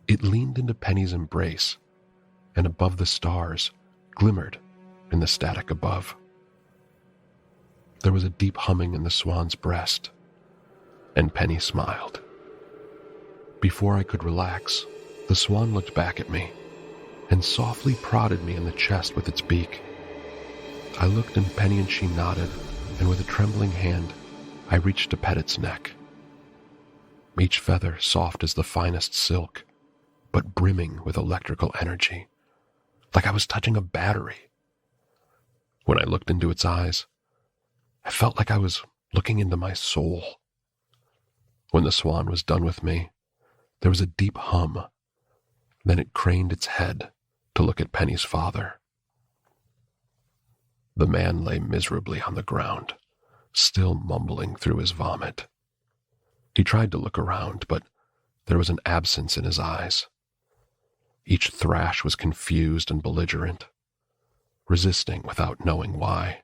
It leaned into Penny's embrace, and above the stars glimmered in the static above. There was a deep humming in the swan's breast, and Penny smiled. Before I could relax, the swan looked back at me and softly prodded me in the chest with its beak. I looked in Penny and she nodded, and with a trembling hand, I reached to pet its neck. Each feather soft as the finest silk, but brimming with electrical energy, like I was touching a battery. When I looked into its eyes, I felt like I was looking into my soul. When the swan was done with me, there was a deep hum. Then it craned its head to look at Penny's father. The man lay miserably on the ground, still mumbling through his vomit. He tried to look around, but there was an absence in his eyes. Each thrash was confused and belligerent, resisting without knowing why.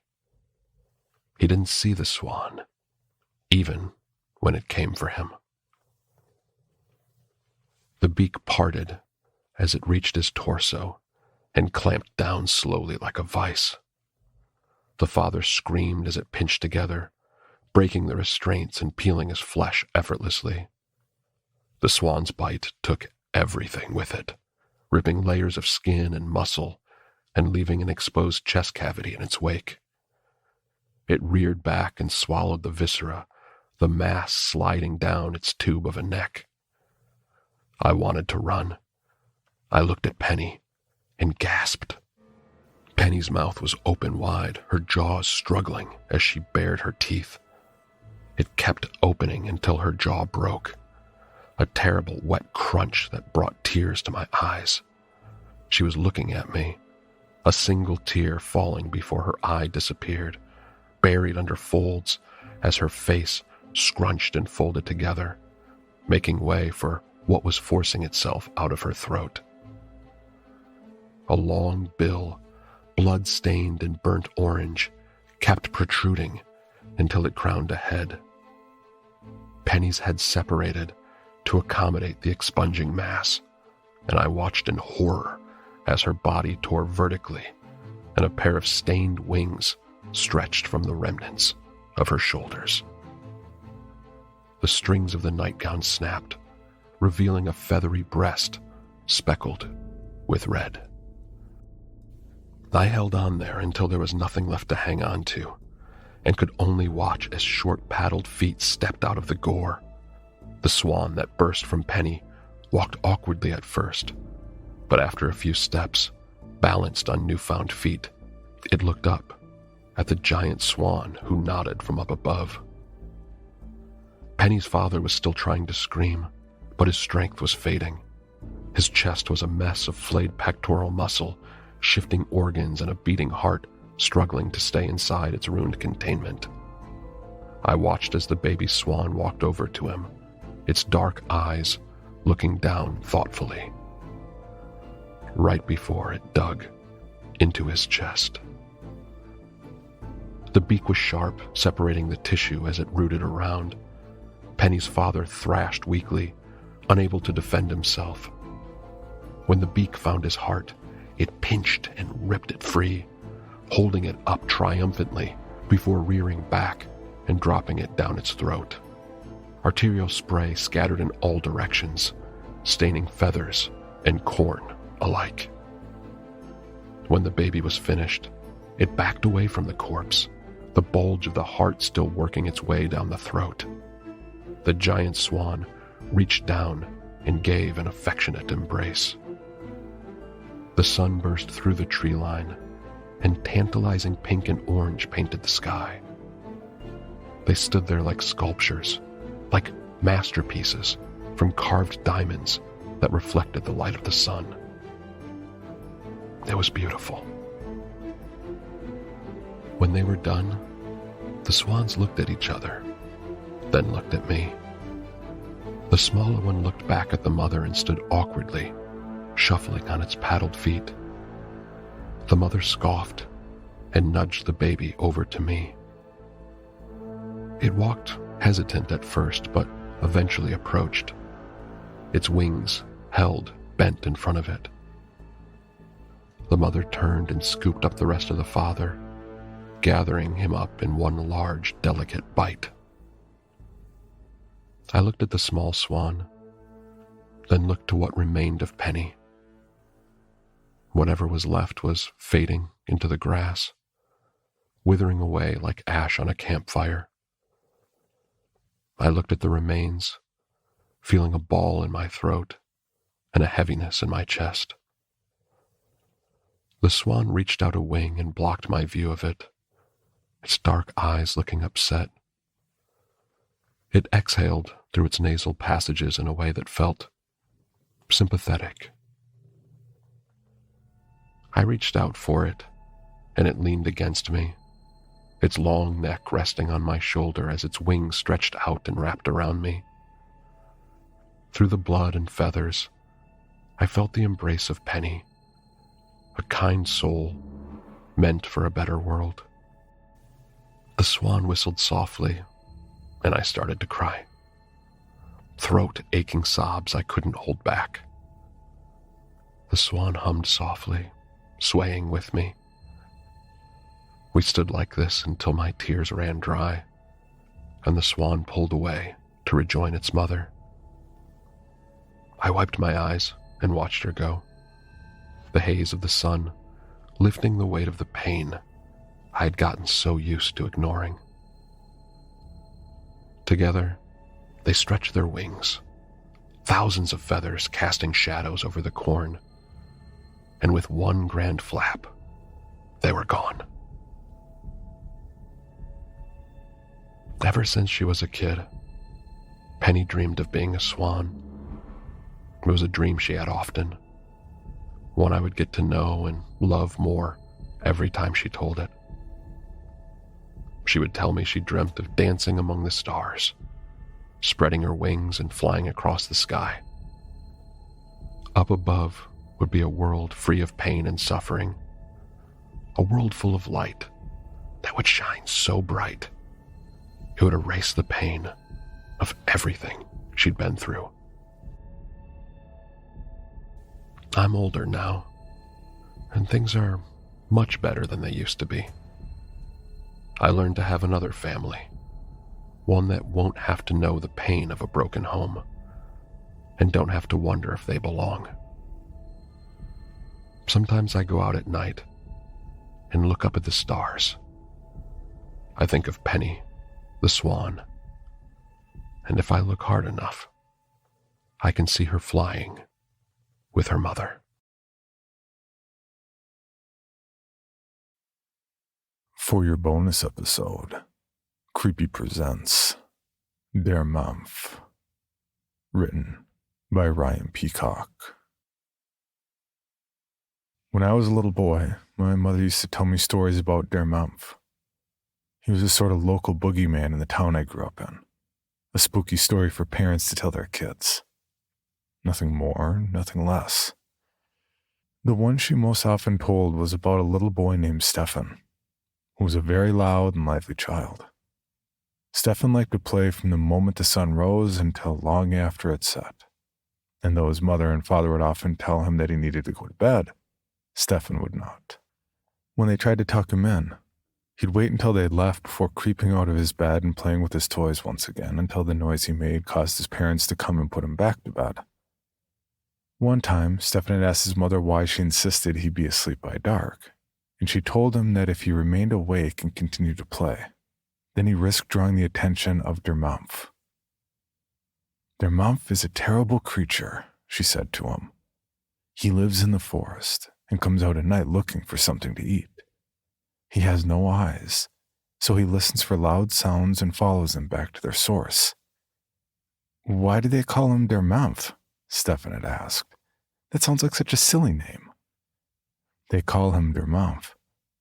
He didn't see the swan, even when it came for him. The beak parted as it reached his torso and clamped down slowly like a vice. The father screamed as it pinched together, breaking the restraints and peeling his flesh effortlessly. The swan's bite took everything with it, ripping layers of skin and muscle and leaving an exposed chest cavity in its wake. It reared back and swallowed the viscera, the mass sliding down its tube of a neck. I wanted to run. I looked at Penny and gasped. Penny's mouth was open wide, her jaws struggling as she bared her teeth. It kept opening until her jaw broke, a terrible wet crunch that brought tears to my eyes. She was looking at me, a single tear falling before her eye disappeared, buried under folds as her face scrunched and folded together, making way for what was forcing itself out of her throat. A long bill, blood-stained and burnt orange, kept protruding until it crowned a head. Penny's head separated to accommodate the expunging mass, and I watched in horror as her body tore vertically and a pair of stained wings stretched from the remnants of her shoulders. The strings of the nightgown snapped, revealing a feathery breast speckled with red. I held on there until there was nothing left to hang on to, and could only watch as short-paddled feet stepped out of the gore. The swan that burst from Penny walked awkwardly at first, but after a few steps, balanced on newfound feet, it looked up at the giant swan who nodded from up above. Penny's father was still trying to scream, but his strength was fading. His chest was a mess of flayed pectoral muscle, shifting organs, and a beating heart struggling to stay inside its ruined containment. I watched as the baby swan walked over to him, its dark eyes looking down thoughtfully, right before it dug into his chest. The beak was sharp, separating the tissue as it rooted around. Penny's father thrashed weakly, unable to defend himself. When the beak found his heart, it pinched and ripped it free, holding it up triumphantly before rearing back and dropping it down its throat. Arterial spray scattered in all directions, staining feathers and corn alike. When the baby was finished, it backed away from the corpse, the bulge of the heart still working its way down the throat. The giant swan reached down and gave an affectionate embrace. The sun burst through the tree line, and tantalizing pink and orange painted the sky. They stood there like sculptures, like masterpieces from carved diamonds that reflected the light of the sun. It was beautiful. When they were done, the swans looked at each other, then looked at me, The smaller one looked back at the mother and stood awkwardly, shuffling on its paddled feet. The mother scoffed and nudged the baby over to me. It walked hesitant at first, but eventually approached, its wings held bent in front of it. The mother turned and scooped up the rest of the father, gathering him up in one large, delicate bite. I looked at the small swan, then looked to what remained of Penny. Whatever was left was fading into the grass, withering away like ash on a campfire. I looked at the remains, feeling a ball in my throat and a heaviness in my chest. The swan reached out a wing and blocked my view of it, its dark eyes looking upset. It exhaled through its nasal passages in a way that felt sympathetic. I reached out for it, and it leaned against me, its long neck resting on my shoulder as its wings stretched out and wrapped around me. Through the blood and feathers, I felt the embrace of Penny, a kind soul meant for a better world. The swan whistled softly, and I started to cry. Throat-aching sobs I couldn't hold back. The swan hummed softly, swaying with me. We stood like this until my tears ran dry, and the swan pulled away to rejoin its mother. I wiped my eyes and watched her go, the haze of the sun lifting the weight of the pain I had gotten so used to ignoring. Together, they stretched their wings, thousands of feathers casting shadows over the corn, and with one grand flap, they were gone. Ever since she was a kid, Penny dreamed of being a swan. It was a dream she had often, one I would get to know and love more every time she told it. She would tell me she dreamt of dancing among the stars, spreading her wings and flying across the sky. Up above would be a world free of pain and suffering, a world full of light that would shine so bright it would erase the pain of everything she'd been through. I'm older now, and things are much better than they used to be. I learned to have another family, one that won't have to know the pain of a broken home, and don't have to wonder if they belong. Sometimes I go out at night and look up at the stars. I think of Penny, the swan, and if I look hard enough, I can see her flying with her mother. For your bonus episode, Creepy presents Der Mampf, written by Ryan Peacock. When I was a little boy, my mother used to tell me stories about Der Mampf. He was a sort of local boogeyman in the town I grew up in, a spooky story for parents to tell their kids. Nothing more, nothing less. The one she most often told was about a little boy named Stefan, who was a very loud and lively child. Stefan liked to play from the moment the sun rose until long after it set. And though his mother and father would often tell him that he needed to go to bed, Stefan would not. When they tried to tuck him in, he'd wait until they had left before creeping out of his bed and playing with his toys once again until the noise he made caused his parents to come and put him back to bed. One time, Stefan had asked his mother why she insisted he be asleep by dark, and she told him that if he remained awake and continued to play, then he risked drawing the attention of Der Mampf. Der Mampf is a terrible creature, she said to him. He lives in the forest and comes out at night looking for something to eat. He has no eyes, so he listens for loud sounds and follows them back to their source. Why do they call him Der Mampf? Stefan had asked. That sounds like such a silly name. They call him Der Mampf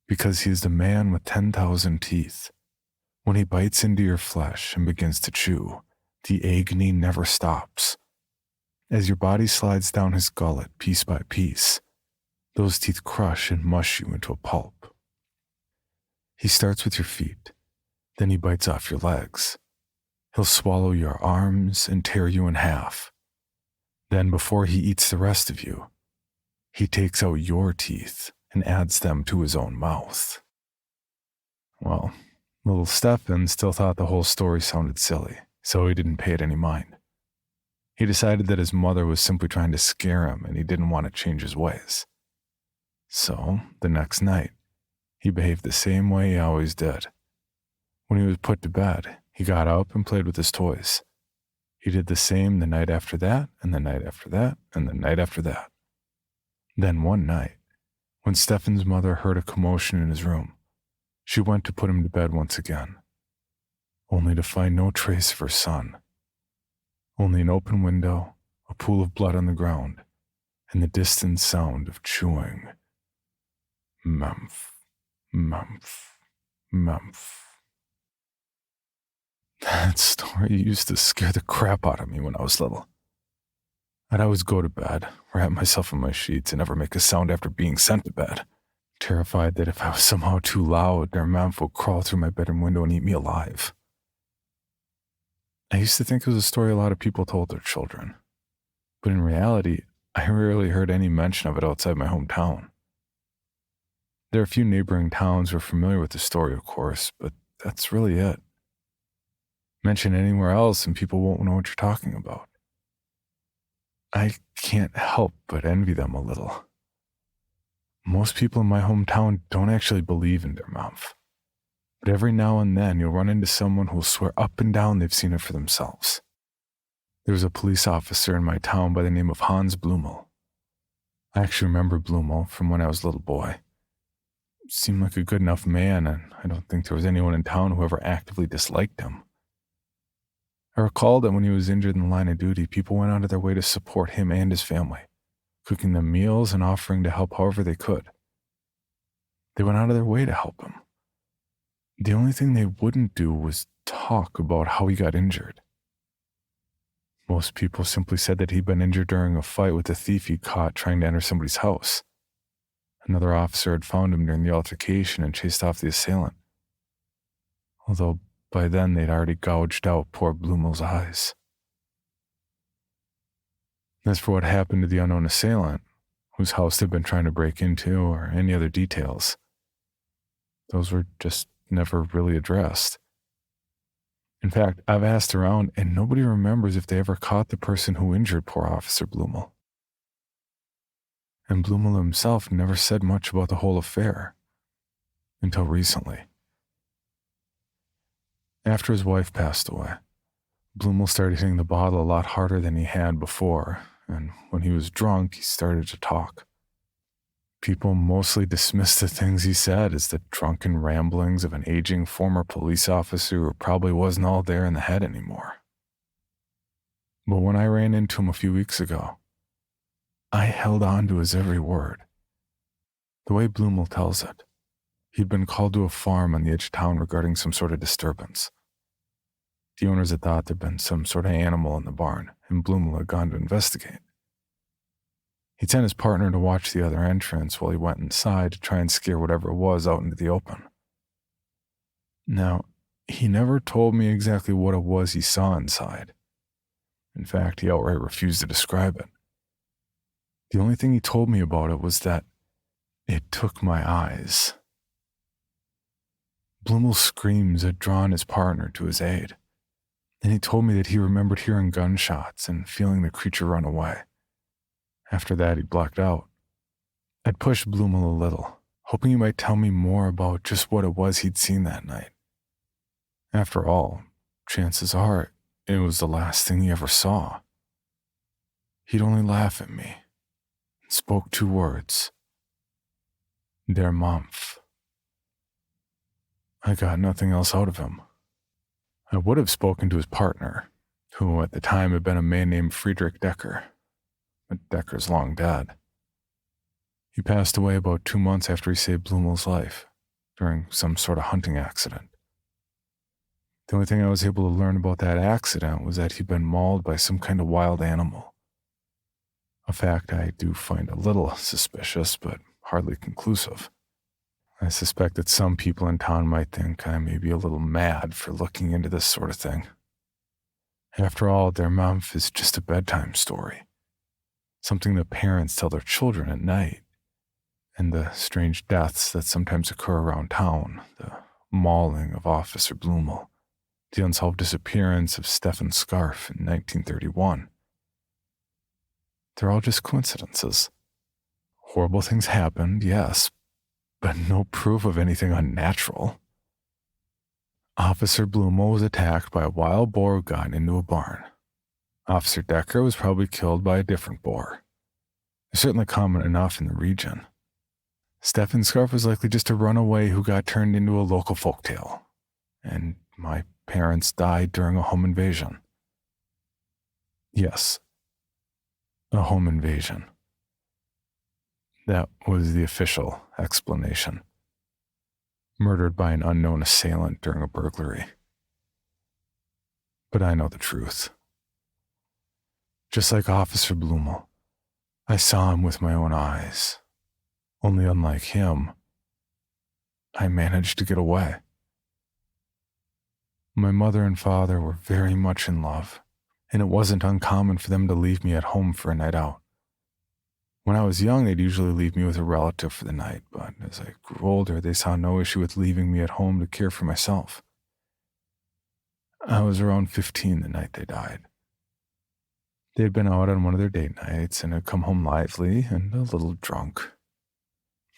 because he is the man with 10,000 teeth. When he bites into your flesh and begins to chew, The agony never stops. As your body slides down his gullet piece by piece, those teeth crush and mush you into a pulp. He starts with your feet, then he bites off your legs. He'll swallow your arms and tear you in half. Then, before he eats the rest of you, he takes out your teeth and adds them to his own mouth. Well, little Stefan still thought the whole story sounded silly, so he didn't pay it any mind. He decided that his mother was simply trying to scare him and he didn't want to change his ways. So, the next night, he behaved the same way he always did. When he was put to bed, he got up and played with his toys. He did the same the night after that, and the night after that, and the night after that. Then one night, when Stefan's mother heard a commotion in his room, she went to put him to bed once again, only to find no trace of her son. Only an open window, a pool of blood on the ground, and the distant sound of chewing. Mumph, mumph, mumph. That story used to scare the crap out of me when I was little. I'd always go to bed, wrap myself in my sheets, and never make a sound after being sent to bed, terrified that if I was somehow too loud, their mouth would crawl through my bedroom window and eat me alive. I used to think it was a story a lot of people told their children, but in reality, I rarely heard any mention of it outside my hometown. There are a few neighboring towns who are familiar with the story, of course, but that's really it. Mention anywhere else and people won't know what you're talking about. I can't help but envy them a little. Most people in my hometown don't actually believe in their mouth, but every now and then you'll run into someone who'll swear up and down they've seen it for themselves. There was a police officer in my town by the name of Hans Blumel. I actually remember Blumel from when I was a little boy. He seemed like a good enough man, and I don't think there was anyone in town who ever actively disliked him. I recall that when he was injured in the line of duty, people went out of their way to support him and his family, cooking them meals and offering to help however they could. They went out of their way to help him. The only thing they wouldn't do was talk about how he got injured. Most people simply said that he'd been injured during a fight with a thief he caught trying to enter somebody's house. Another officer had found him during the altercation and chased off the assailant, although by then they'd already gouged out poor Blumel's eyes. As for what happened to the unknown assailant, whose house they'd been trying to break into, or any other details, those were just never really addressed. In fact, I've asked around and nobody remembers if they ever caught the person who injured poor Officer Blumel. And Blumel himself never said much about the whole affair, until recently. After his wife passed away, Blumel started hitting the bottle a lot harder than he had before, and when he was drunk, he started to talk. People mostly dismissed the things he said as the drunken ramblings of an aging former police officer who probably wasn't all there in the head anymore. But when I ran into him a few weeks ago, I held on to his every word. The way Blumel tells it, he'd been called to a farm on the edge of town regarding some sort of disturbance. The owners had thought there'd been some sort of animal in the barn, and Blumel had gone to investigate. He'd sent his partner to watch the other entrance while he went inside to try and scare whatever it was out into the open. Now, he never told me exactly what it was he saw inside. In fact, he outright refused to describe it. The only thing he told me about it was that it took my eyes. Blumel's screams had drawn his partner to his aid, and he told me that he remembered hearing gunshots and feeling the creature run away. After that, he blacked out. I'd pushed Blumel a little, hoping he might tell me more about just what it was he'd seen that night. After all, chances are it was the last thing he ever saw. He'd only laugh at me and spoke 2 words. Der Mampf. I got nothing else out of him. I would have spoken to his partner, who at the time had been a man named Friedrich Decker, but Decker's long dead. He passed away about 2 months after he saved Blumel's life, during some sort of hunting accident. The only thing I was able to learn about that accident was that he'd been mauled by some kind of wild animal. A fact I do find a little suspicious, but hardly conclusive. I suspect that some people in town might think I may be a little mad for looking into this sort of thing. After all, their month is just a bedtime story, something that parents tell their children at night, and the strange deaths that sometimes occur around town, the mauling of Officer Blumel, the unsolved disappearance of Stefan Scarf in 1931. They're all just coincidences. Horrible things happened, yes, but no proof of anything unnatural. Officer Blumel was attacked by a wild boar who got into a barn. Officer Decker was probably killed by a different boar. They're certainly common enough in the region. Stefan Scarf was likely just a runaway who got turned into a local folktale. And my parents died during a home invasion. Yes, a home invasion. That was the official explanation. Murdered by an unknown assailant during a burglary. But I know the truth. Just like Officer Blumel, I saw him with my own eyes. Only unlike him, I managed to get away. My mother and father were very much in love, and it wasn't uncommon for them to leave me at home for a night out. When I was young, they'd usually leave me with a relative for the night, but as I grew older, they saw no issue with leaving me at home to care for myself. I was around 15 the night they died. They had been out on one of their date nights and had come home lively and a little drunk.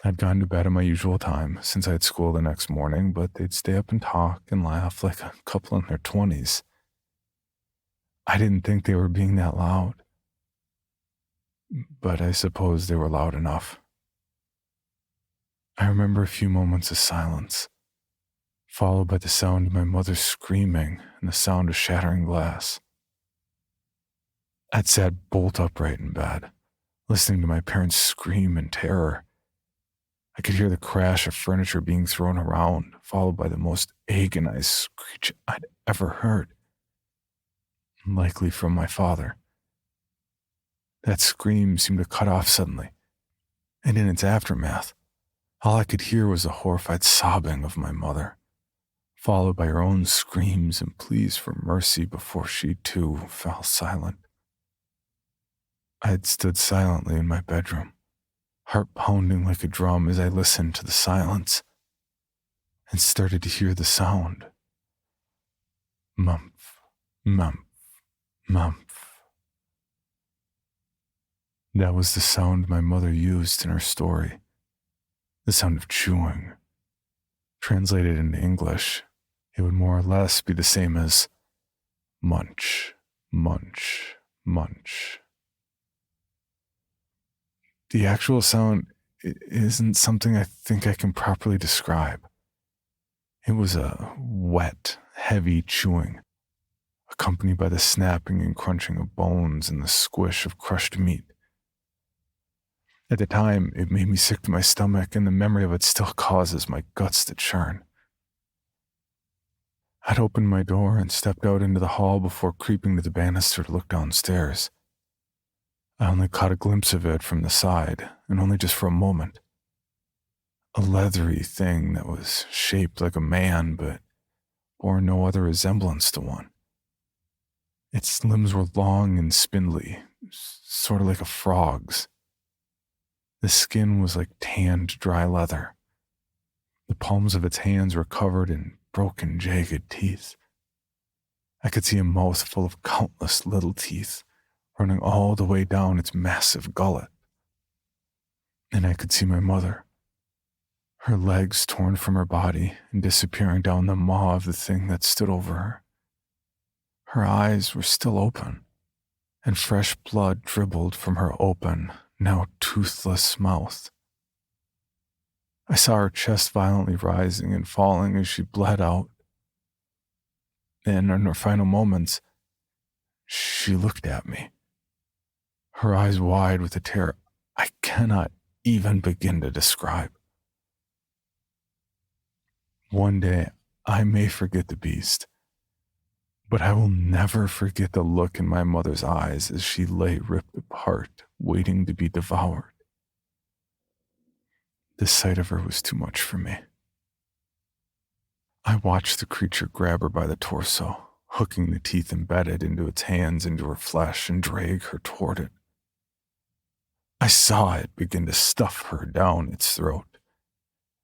I'd gone to bed at my usual time since I had school the next morning, but they'd stay up and talk and laugh like a couple in their 20s. I didn't think they were being that loud, but I suppose they were loud enough. I remember a few moments of silence, followed by the sound of my mother screaming and the sound of shattering glass. I'd sat bolt upright in bed, listening to my parents scream in terror. I could hear the crash of furniture being thrown around, followed by the most agonized screech I'd ever heard, likely from my father. That scream seemed to cut off suddenly, and in its aftermath, all I could hear was the horrified sobbing of my mother, followed by her own screams and pleas for mercy before she, too, fell silent. I had stood silently in my bedroom, heart pounding like a drum as I listened to the silence, and started to hear the sound. Mumph, mumph, mumph. That was the sound my mother used in her story, the sound of chewing. Translated into English, it would more or less be the same as munch, munch, munch. The actual sound isn't something I think I can properly describe. It was a wet, heavy chewing, accompanied by the snapping and crunching of bones and the squish of crushed meat. At the time, it made me sick to my stomach, and the memory of it still causes my guts to churn. I'd opened my door and stepped out into the hall before creeping to the banister to look downstairs. I only caught a glimpse of it from the side, and only just for a moment. A leathery thing that was shaped like a man, but bore no other resemblance to one. Its limbs were long and spindly, sort of like a frog's. The skin was like tanned, dry leather. The palms of its hands were covered in broken, jagged teeth. I could see a mouth full of countless little teeth, running all the way down its massive gullet. And I could see my mother, her legs torn from her body and disappearing down the maw of the thing that stood over her. Her eyes were still open, and fresh blood dribbled from her open, now toothless mouth. I saw her chest violently rising and falling as she bled out. And in her final moments, she looked at me, her eyes wide with a terror I cannot even begin to describe. One day, I may forget the beast, But I will never forget the look in my mother's eyes as she lay ripped apart, waiting to be devoured. The sight of her was too much for me. I watched the creature grab her by the torso, hooking the teeth embedded into its hands into her flesh and drag her toward it. I saw it begin to stuff her down its throat,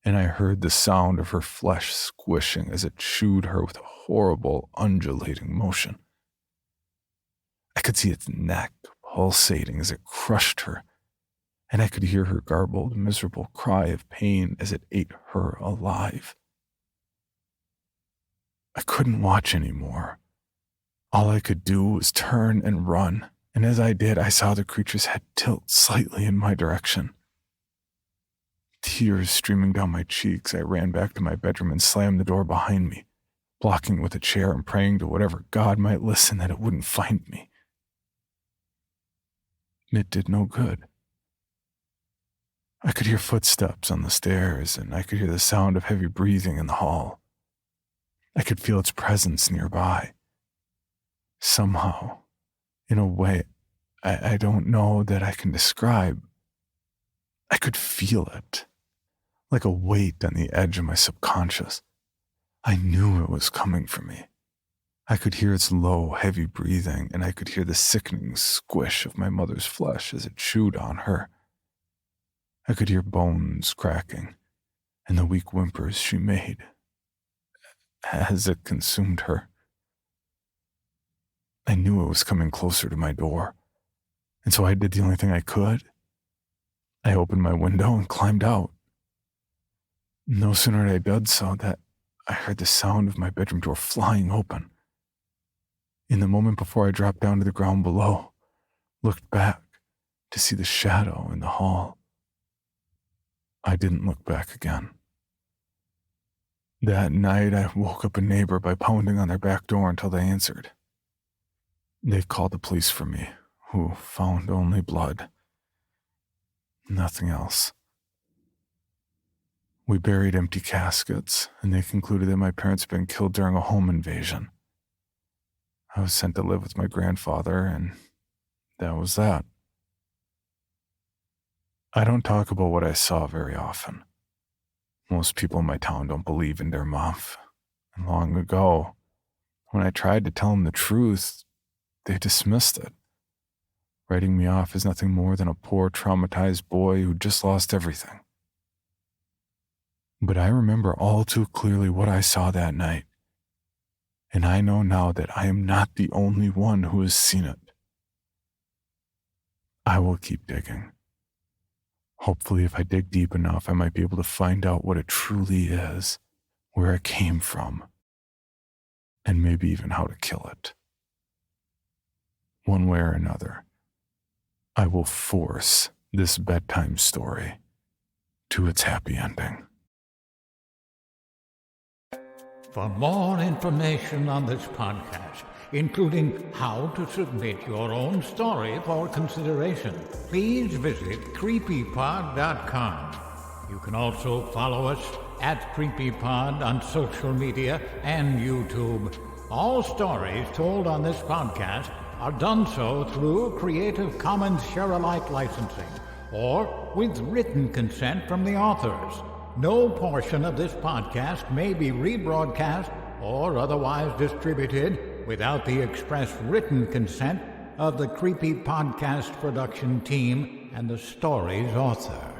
and I heard the sound of her flesh squishing as it chewed her with a horrible, undulating motion. I could see its neck pulsating as it crushed her, and I could hear her garbled, miserable cry of pain as it ate her alive. I couldn't watch anymore. All I could do was turn and run, and as I did, I saw the creature's head tilt slightly in my direction. Tears streaming down my cheeks, I ran back to my bedroom and slammed the door behind me, blocking it with a chair and praying to whatever God might listen that it wouldn't find me. It did no good. I could hear footsteps on the stairs, and I could hear the sound of heavy breathing in the hall. I could feel its presence nearby. Somehow, in a way I don't know that I can describe, I could feel it, like a weight on the edge of my subconscious. I knew it was coming for me. I could hear its low, heavy breathing, and I could hear the sickening squish of my mother's flesh as it chewed on her. I could hear bones cracking and the weak whimpers she made as it consumed her. I knew it was coming closer to my door, and so I did the only thing I could. I opened my window and climbed out. No sooner had I done so that I heard the sound of my bedroom door flying open. In the moment before I dropped down to the ground below, looked back to see the shadow in the hall. I didn't look back again. That night, I woke up a neighbor by pounding on their back door until they answered. They called the police for me, who found only blood. Nothing else. We buried empty caskets, and they concluded that my parents had been killed during a home invasion. I was sent to live with my grandfather, and that was that. I don't talk about what I saw very often. Most people in my town don't believe in their muff. And long ago, when I tried to tell them the truth, they dismissed it, writing me off as nothing more than a poor, traumatized boy who just lost everything. But I remember all too clearly what I saw that night, and I know now that I am not the only one who has seen it. I will keep digging. Hopefully, if I dig deep enough, I might be able to find out what it truly is, where it came from, and maybe even how to kill it. One way or another, I will force this bedtime story to its happy ending. For more information on this podcast, including how to submit your own story for consideration, please visit creepypod.com. You can also follow us at creepypod on social media and YouTube. All stories told on this podcast are done so through Creative Commons Share-alike licensing or with written consent from the authors. No portion of this podcast may be rebroadcast or otherwise distributed without the express written consent of the Creepy Podcast production team and the story's author.